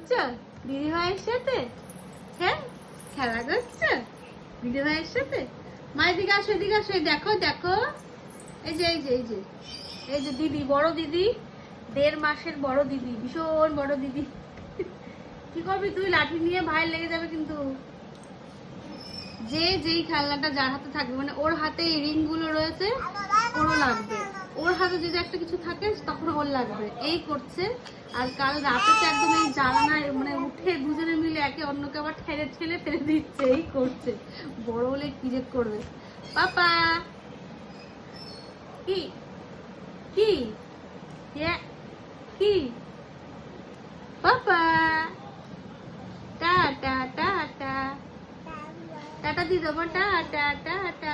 করছো দিদি ভাইয়ের সাথে? হ্যাঁ, খেলা করছো দিদি ভাইয়ের সাথে? মা এদিকে আসো, এদিকে আসো, দেখো দেখো, এই যে এই যে এই যে এই যে দিদি, বড় দিদি, 1.5 মাসের বড় দিদি, ভীষণ বড় দিদি। কি করবি তুই? লাঠি নিয়ে ভাইয়ের লেগে যাবে কিন্তু। যে যেই খেলনাটা যার হাতে থাকবে, মানে ওর হাতে এই রিং গুলো রয়েছে, ওরও লাগবে। ওর হাতে যদি একটা কিছু থাকে তখন ওর লাগবে, এই করছে। আর কাল রাতে তো একদম এই জানালায় মানে উঠে দুজনে মিলে একে অন্যকে আবার ঠেলে ঠেলে ফেলে দিচ্ছে, এই করছে। বড় হলে কি যে করবে। পাপা কি কি কি পাপা, টাটা টাটা টাটা দিয়ে দেবো, টাটা টাটা।